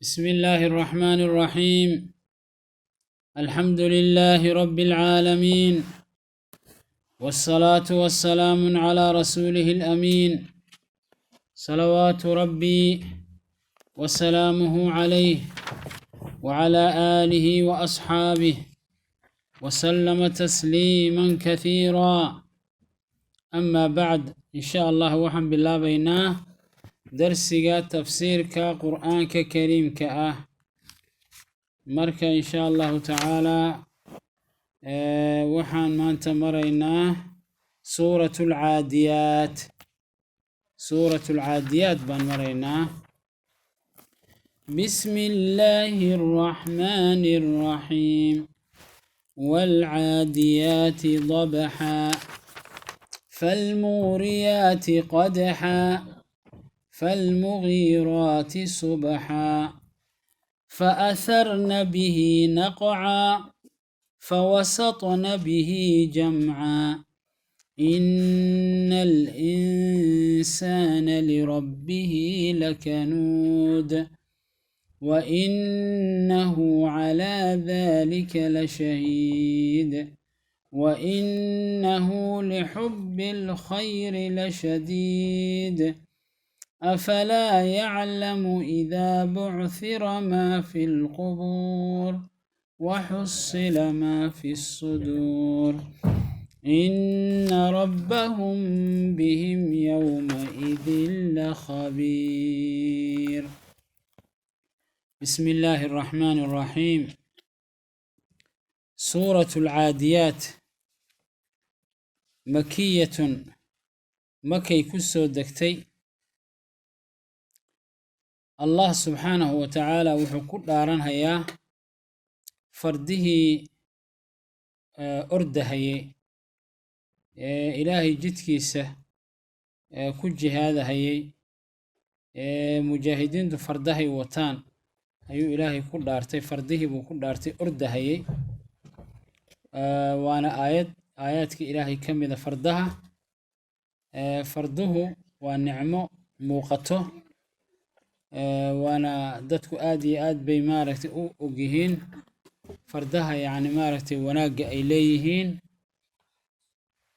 بسم الله الرحمن الرحيم. الحمد لله رب العالمين، والصلاة والسلام على رسوله الأمين، صلوات ربي وسلامه عليه وعلى آله وأصحابه وسلم تسليما كثيرا. أما بعد، إن شاء الله وحن بالله بيناه درسيغا تفسيرك قرآنك كريم مركا إن شاء الله تعالى وحن ما أنت مريناه سورة العاديات بان مريناه. بسم الله الرحمن الرحيم. والعاديات ضبحا فالموريات قدحا فالمغيرات صبحا فأثرن به نقعا فوسطن به جمعا إن الإنسان لربه لكنود وإنه على ذلك لشهيد وإنه لحب الخير لشديد أفلا يعلم إذا بعثر ما في القبور وحصل ما في الصدور إن ربهم بهم يومئذ لخبير. بسم الله الرحمن الرحيم. سورة العاديات مكية، مكي كسو دكتي. الله سبحانه وتعالى وحكود داران هيا فرده أردهي إلهي جدكيسة كجي هذا هي مجاهدين دو فردهي وطان أيو إلهي كود دارتي فرده بكود دارتي أردهي وانا آياتك إلهي كم إذا فردها فرده ونعمه موقته وانا دتكو آد بي ماركتي اوجيهين فردها يعني ماركتي وناق إليهين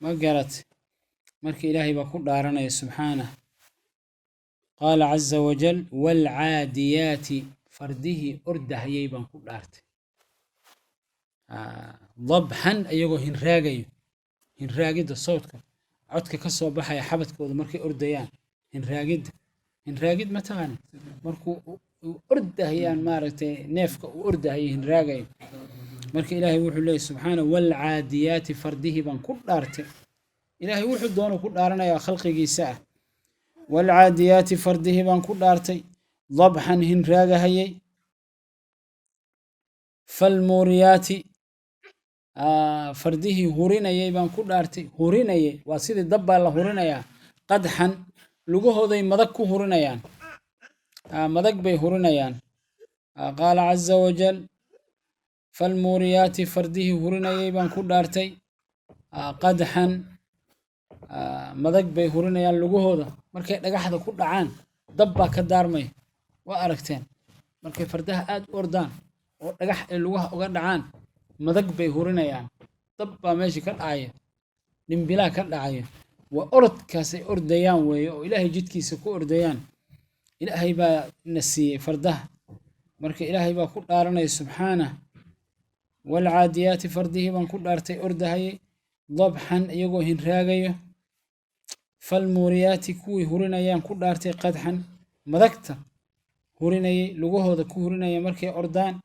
ما قالت مرك إلهي بكون دارنا سبحانه. قال عز وجل والعاديات فرده أرده يبان كون دارت ضبحا أيغو هنراقيد صوتك عدك كسو بحايا حبتك مركي أرديان هنراقيد متاني مركو أردهيان مارتي نيفك أردهي هنراقي مركي إلهي وحو الله سبحانه والعاديات فرده بان كل دارتي إلهي وحو دونه كل دارنا يا خلقي جيساء والعاديات فرده بان كل دارتي ضبحا هنراقهي فالموريات فرده هورينيي بان كل دارتي هورينيي واسيد الدبا الله هورينيا قدحا لغوهودي مدك ku hurinayaan madag bay hurinayaan. قال عز وجل فالموريات فرده hurinayay baan ku dhaartay قدحا madag bay hurinayaan lugahooda markay dhagaxda ku dhacaan dab baa ka daarmay waa aragteen markay fardaha aad u ordaan oo dhagax ay lugaha uga dhacaan madag bay hurinayaan dab baa meesha ka dhacaya dhimbilaa ka dhacaya وأردكاسي أرديان ويو إلهي جدكيسي كو أرديان إلهي با نسي فرده مرك إلهي با كل دارني سبحانه. والعاديات فرده بان كل دارتي أردهي ضبحا يغو هنراغيو فالموريات كوي هورينيان كل دارتي قدحا مدكتا هوريني لغوهو دا كو هوريني مركي أردان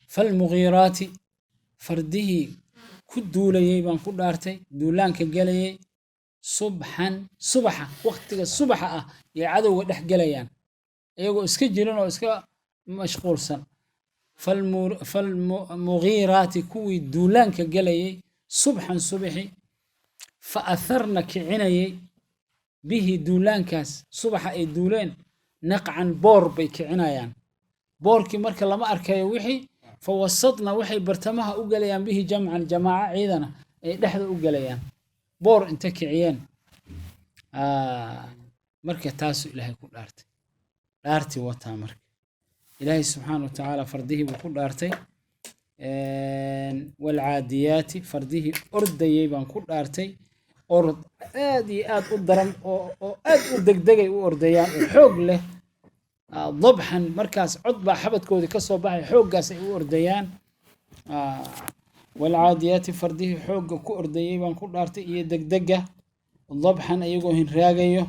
فالمغيرات فرده كدولي بان كل دارتي دولان كجلي صبحا وقت الصبح يا عدو دح جليان ايغو اسك جيرن او اسك مشغولسن فالمغيرات كوي دولان كجلي صبحا صبحي فاثرن كعنيي به دولان كاس صبح اي دولين نقعا بور بي كعنايان بوركي marka lama arkayo wixii فوسطنا وحي برتمها أقليان به جمعا جماعة عيدنا دحذ أقليان بور انتك عيان مركة تاسو إلهي كل أرتي وطا مركة إلهي سبحانه وتعالى فرده بكل أرتي والعاديات فرده أردي بان كل أرتي أرد آدي آد أدرم أو آد أدقدقي أرديان وحوق له ضبحا مركز عضبة حبت كودي كسو باحي حوق قاسي أرديان والعاديات فرده حوق كو أردي بان كل أرتي إيه دقدقة ضبحا أيقو هن راقيو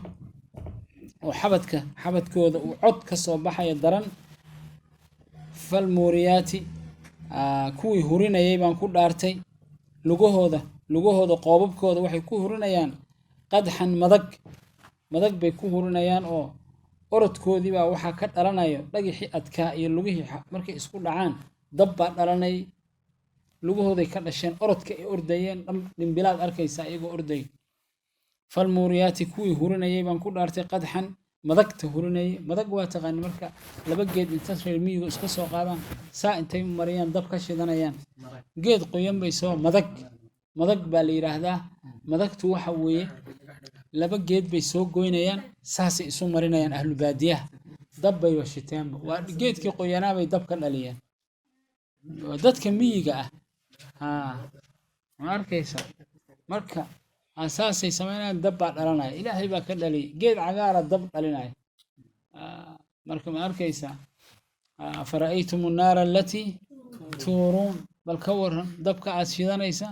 وحبت كودي وعض كسو باحي درن فالموريات كوي هورينayay baan ku dhaartay lugahooda qoobabkooda waxay ku hurinayaan qadxan madag bay ku hurinayaan oo orodkoodii baa waxa ka dhalanayo dhagixii adkaa iyo lugihii markay isku dhacaan dab baa dhalanay lugahooday ka dhasheen orodka ay ordayeen dhimbilaad arkaysa iyagoo orday falmuuriyaati kuwii hurinayay baan ku dhaartay qadxan madagta hurinayay madag waa taqaan marka laba geed inta reer miyiga iska soo qaadaan saa intay mariyaan dab ka shidanayaan geed qoyan bay soo madag baa la yiraahdaa madagtu waxa weeye laba geed bay soo goynayaan saasay isu marinayaan ahlu baadiyaha dab bay washiteen waa geedkii qoyanaa bay dab ka dhaliyeen dadka miyiga ma arkaysa marka asaasay sameeyaan dab baa dhalanaya ilaahay baa ka dhaliyay geed cagaara dab dhalinaya marka ma arkaysa fara'aytum an-nar allati turun bal ka waran dabka aad shidanaysa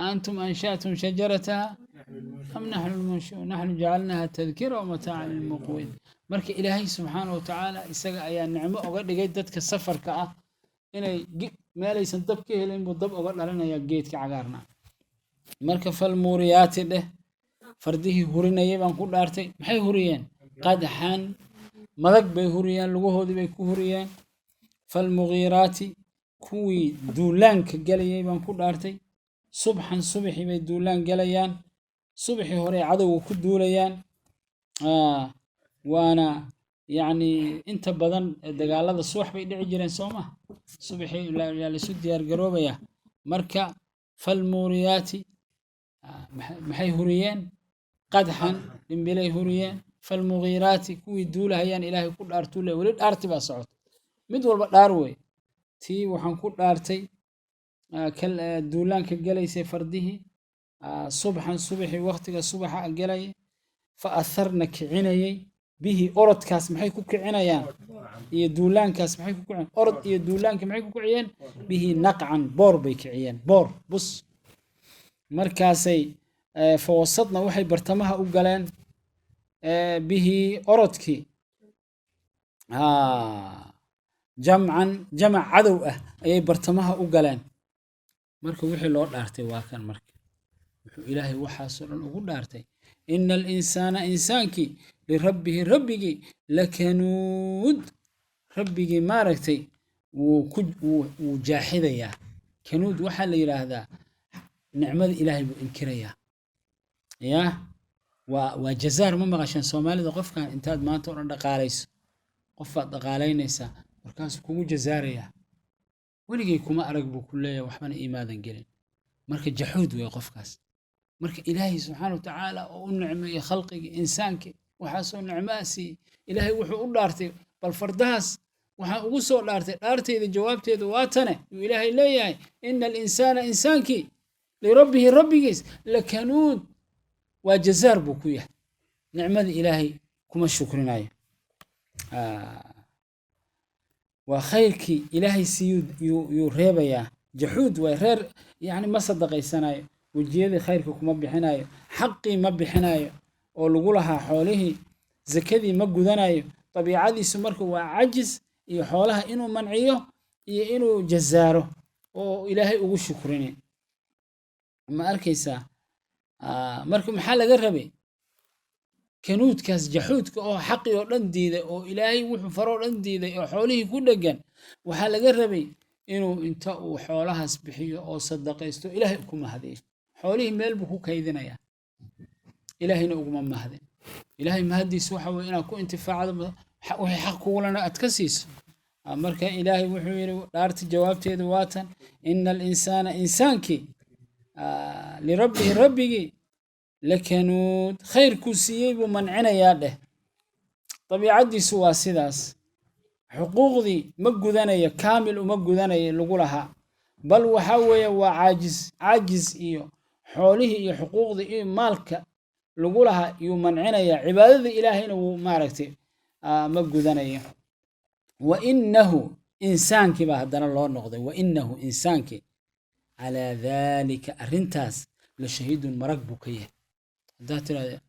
antum ansha'tum shajarataha am nahnu al-munshi'un nahnu ja'alnaha tadhkira wa mata'an lil-muqwin marka ilaahay subhanahu wa ta'ala isaga ayaa nicmo uga dhigay dadka safarka inay meelaysan dab ka helin buu dab uga dhalinaya geedka cagaarna marka falmuuriyaati dheh fardihii hurinayay baan ku dhaartay maxay huriyeen qadxan madag bay huriyeen lugahoodii bay ku huriyeen falmughiraati kuwii duulaanka galayay baan ku dhaartay subxan subaxii bay duulaan galayaan subaxii hore cadowga ku duulayaan waana yacni inta badan dagaalada subax bay dhici jireen soo ma subaxii la isu diyaar garoobaya marka falmuuriyaati maxay huriyeen qadxan dhimbilay huriyeen falmughiraati kuwii duulahayaan ilaahay ku dhaartuu le weli dhaarti baa socota mid walba dhaar wey tii waxaan ku dhaartay duulaanka galaysay fardihii subxan subaxii waqtiga subaxa galaya fa atharna kicinayay bihi orodkaas maxay ku kicinayaan iyo duulaankaas maxay ku kiciyeen orod iyo duulaanka maxay ku kiciyeen bihi naqcan boor bay kiciyeen boor bus markaasay fawasadna waxay bartamaha u galeen bihi orodkii jamac cadow ayay bartamaha u galeen marka wixii loo dhaartay waa kan marka wuxuu ilaahay waxaasoo dhan ugu dhaartay ina alinsaana insaankii lirabbihi rabbigii lakanuud rabbigii maaragtay wuu jaaxidayaa kanuud waxaa la yidhaahdaa nicmada ilaahay buu inkirayaa yaa waa jazaar ma maqasheen soomaalida qofkan intaad maanta oo dhan dhaqaalayso qofaad dhaqaalaynaysaa markaasuu kugu jazaarayaa weligay kuma arag buu ku leeyahay waxbana iimaadan gelin marka jaxuud wey qofkaas marka ilaahay subxaana watacaala oo u nicmeeye khalqigii insaankii waxaasoo nicmaa siiyey ilaahay wuxuu u dhaartay bal fardahaas waxaan ugu soo dhaartay dhaartayda jawaabteedu waa tane yuu ilaahay leeyahay ina alinsaana insaankii lirabbihi rabbigiis lakanuud waa jazaar buu ku yahay nicmada ilaahay kuma shukrinayo waa khayrkii ilaahay siyuu reebayaa jaxuud way reer yani ma sadaqaysanayo wejiyadii khayrka kuma bixinayo xaqii ma bixinayo oo lagu lahaa xoolihii zakadii ma gudanayo dabiicadiisu marka waa cajis iyo xoolaha inuu manciyo iyo inuu jazaaro oo ilaahay ugu shukrini ma arkaysaa marka maxaa laga rabay kanuudkaas jaxuudka oo xaqii oo dhan diiday oo ilaahay wuxuu faroo dhan diiday oo xoolihii ku dhegan waxaa laga rabay inuu inta uu xoolahaas bixiyo oo sadaqaysto ilaahay ku mahadiyo xoolihii meel buu ku kaydinayaa ilaahayna uguma mahadin ilaahay mahadiisu waxa weeye inaad ku intifaacdo wixii xaq kugulana aad ka siiso marka ilaahay wuxuu yidhi dhaarti jawaabteedu waa tan ina alinsaana insaankii lirabbihi rabbigii lakanuud khayrkuu siiyey buu mancinayaa dheh dabiicaddiisu waa sidaas xuquuqdii ma gudanayo kaamil uma gudanayo lagu lahaa bal waxa weeye waa caajiz iyo xoolihii iyo xuquuqdii iyo maalka lagu lahaa iyuu mancinaya cibaadadii ilaahayna wuu maaragtay ma gudanayo wa innahu insaankii baa haddana loo noqday wa innahu insaankii calaa daalika arrintaas la shahiidun marag buu ka yahay haddaa tirahda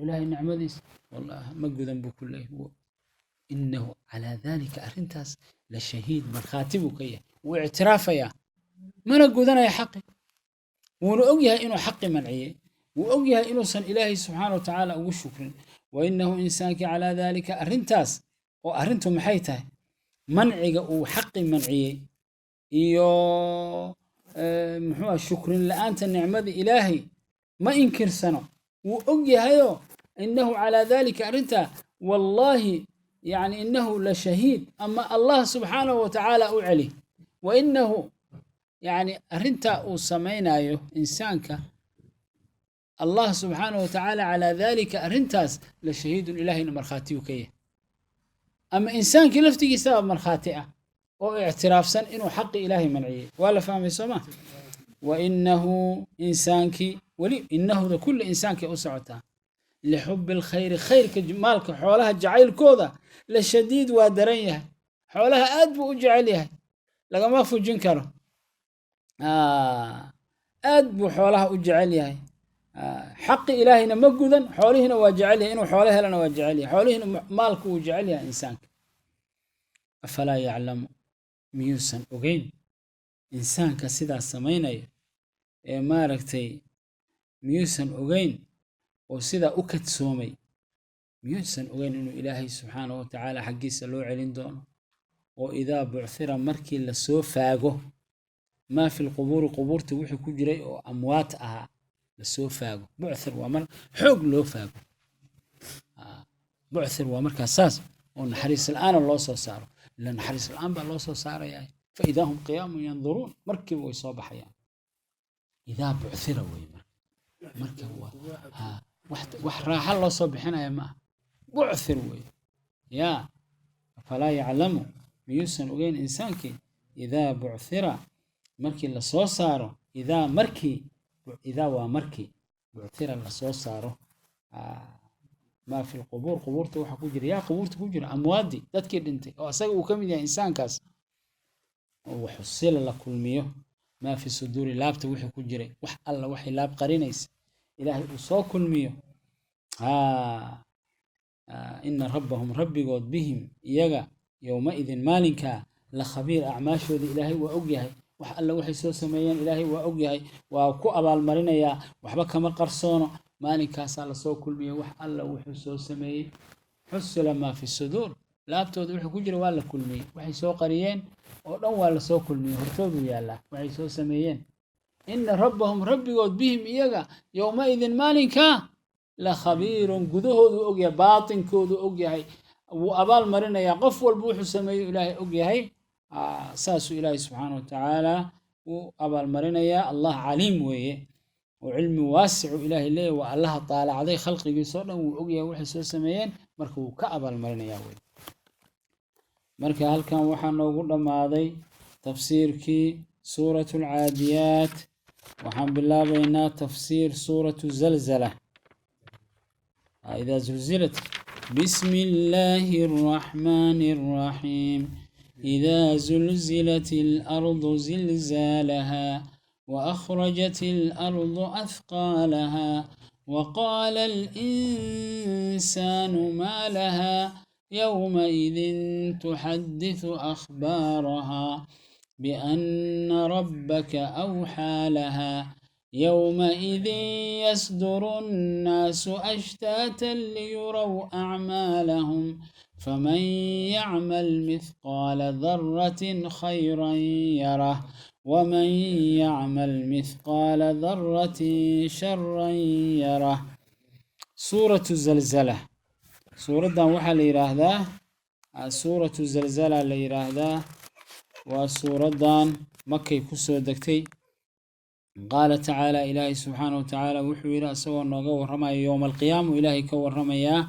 ilaahay nicmadiis wallahi ma gudan buu ku leeyahay innahu calaa daalika arrintaas la shahiid markhaati buu ka yahay wuu ictiraafayaa mana gudanaya xaqi wuuna og yahay inuu xaqi manciyey wuu og yahay inuusan ilaahay subxaana wa tacaala ugu shukrin wa innahu insaankii calaa daalika arrintaas oo arrintu maxay tahay manciga uu xaqi manciyey iyo muxuu shukrin la'aanta nicmada ilaahay ma inkirsano wuu og yahayoo innahu calaa daalika arrintaa wallaahi يعني إنه لشهيد أما الله سبحانه وتعالى أعلي وإنه يعني أرنتا وسمينا إنسانك الله سبحانه وتعالى على ذلك أرنتاس لشهيد إلهي مرخاتي وكيه أما إنسانك لفتي سبب مرخاتئة واعتراف سن إنه حق إلهي منعيه ولا فهم السماء وإنه إنسانك ولي إنه كل إنسانك أسعته لحب الخير خير كجمالك حولها جعيل كوذا لشديد ودريه حولها أدب وجعلها لقى ما فوجين كره أدب حولها وجعلها حق إلهنا مجدا حولهنا وجعلها إنه حولها لنا وجعلها حولهنا مالك وجعلها إنسانك أفلا يعلم ميوسا وقين إنسان كسيدا سمينا ما ركتي ميوسا وقين وسيدا أكد سومي ميوسن أغين إنه إلهي سبحانه وتعالى حقيس لو علين دونه وإذا بعثر مركي لسو فاقه ما في القبور قبور توحي كجري أو أموات لسو فاقه بعثر ومر حق لو فاقه بعثر ومركا أساس ونحريس الآن الله صاره لأن حريس الآن بالله صاره يعني فإذا هم قيام ينظرون مركب ويصابح يعني إذا بعثر ويمر مركب wax raaxa loo soo bixinaya ma bu'thir way ya fala ya'lamu miyusan ogeyn insaankii idaa bu'thira markii la soo saaro idaa waa markii bu'thira la soo saaro ma fi alqubur quburta waxa ku jira quburta ku jira amwaadi dadkii dhintay oo asaga uu kamid yahay insaankaas oo xusila la kulmiyo ma fi suduri laabta wixii ku jiray wax alla waxay laab qarinaysa إلهي أصاكل ميو إن ربهم ربي قد بهم يجا يومئذ مالك لخبير أعماشه ذي إلهي وأوجهي وحق وحي سو سميان إلهي وأوجهي وكو أبا المرينة يا وحبك ما قرصونه مالك سال صاكل ميو وحق وحي سو سميان حس لما في الصدور لا بتود وحي كجر ولا كل مي وحي سو قريين ودون ولا سو كل مي هرتوبوا يا الله وحي سو سميان إن ربهم ربي قد بهم إيجا يومئذ مالك لخبير قدوه ذو أوجي باطن كودو أوجي هاي وأبال مرنا يقف والبوح سمي إلهي أوجي هاي ساس إلهي سبحانه وتعالى وأبال مرنا يا الله عليم ويه وعلم واسع إلهي ليه والله طالع عليه خلقي بصورة وأوجي وحي سو سميين مركو كأبال مرنا يا ويه مركا هل كان وحنا نقول ما هذا تفسير كي سورة العاديات وحن بالله بينا تفسير سورة الزلزلة إذا زلزلت بسم الله الرحمن الرحيم إذا زلزلت الأرض زلزالها وأخرجت الأرض أثقالها وقال الإنسان ما لها يومئذ تحدث أخبارها بأن ربك أوحى لها يومئذ يصدر الناس أشتاتا ليروا أعمالهم فمن يعمل مثقال ذرة خيرا يره ومن يعمل مثقال ذرة شرا يره سورة الزلزلة سورة وحل يراهدا سورة الزلزلة اللي يراهدا وسورة مكي كسو دكتي قال تعالى إلهي سبحانه وتعالى وحو إلى سوى النغو ورمى يوم القيامة إلهي كور رمياه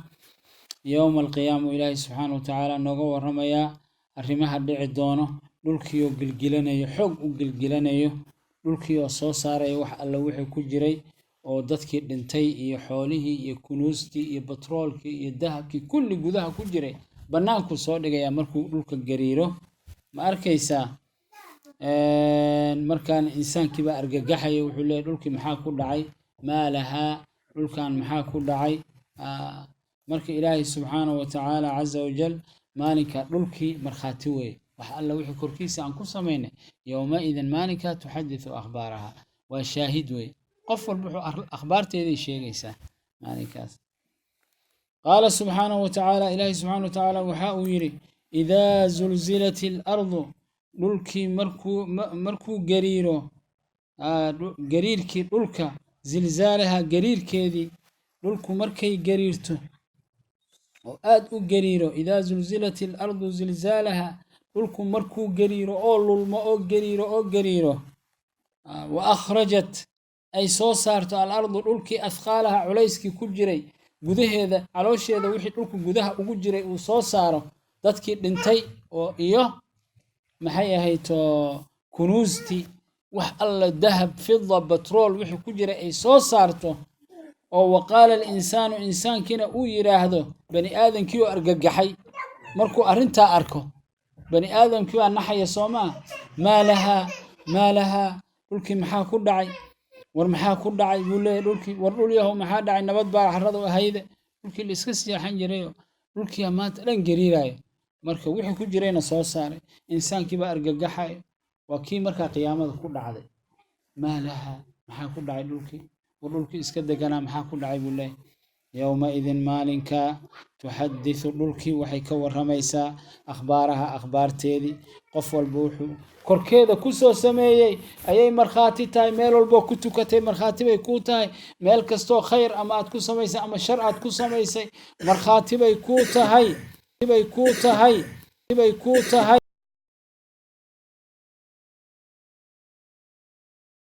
يوم القيامة إلهي سبحانه وتعالى نوغو ورميا arrimaha dhici doono dhulkiioo gilgilanayo xoog u gilgilanayo dhulkiioo soo saaraya wax alla wixii ku jiray oo dadkii dhintay iyo xoolihii iyo kunuustii iyo batroolkii iyo dahabkii kulli gudaha ku jiray bannaanku soo dhigaya markuu dhulka gariiro ma arkaysaa markaan insaankiiba argagaxaya wuxuu leeyahay dhulkii maxaa ku dhacay maa lahaa dhulkan maxaa ku dhacay marka ilaahay subxaanahu watacaala caza wajal maalinka dhulkii markhaati weeye wax alla wixii korkiisa aan ku samaynay yowmaidin maalinka tuxadisu akhbaaraha waa shaahid weeye qof walba wuxuu akhbaarteeday sheegaysaa maalinkaas qaala subxaanahu watacaala ilaahay subxaanahu watacaala waxa uu yidhi idaa zulzilat ilardu dhulkii markuu gariiro gariirkii dhulka zilzaalaha gariirkeedii dhulku markay gariirto oo aad u gariiro idaa zulzilat ilardu zilzaalaha dhulku markuu gariiro oo lulmo oo gariiro wa akhrajat ay soo saarto alardu dhulkii athqaalaha culayskii ku jiray gudaheeda caloosheeda wixii dhulku gudaha ugu jiray uu soo saaro dadkii dhintay oo iyo maxay ahayto kunuustii wax alla dahab fida batrool wixii ku jiray ay soo saarto oo waqaala alinsaanu insaankiina uu yidhaahdo bani aadamkii oo argagaxay markuu arrintaa arko bani aadamkii waa naxaya soomaa maa lahaa dhulkii maxaa ku dhacay war maxaa ku dhacay buu leeyahay dhulkii war dhul yahow maxaa dhacay nabad baa carradu ahayde dhulkii la iska seexan jirayo dhulkiiyaa maanta dhan gariiraayo marka wixii ku jirayna soo saaray insaankii baa argagaxayo waa kii markaa qiyaamada ku dhacday maa lahaa maxaa ku dhacay dhulkii war dhulkii iska deganaa maxaa ku dhacay buu leeyahay yowmaidin maalinka tuxadisu dhulkii waxay ka warramaysaa akhbaaraha akhbaarteedii qof walba wuxuu korkeeda ku soo sameeyey ayay markhaati tahay meel walboo ku tukatay markhaati bay kuu tahay meel kastoo khayr ama aad ku samaysay ama shar aad ku samaysay markhaati bay kuu tahay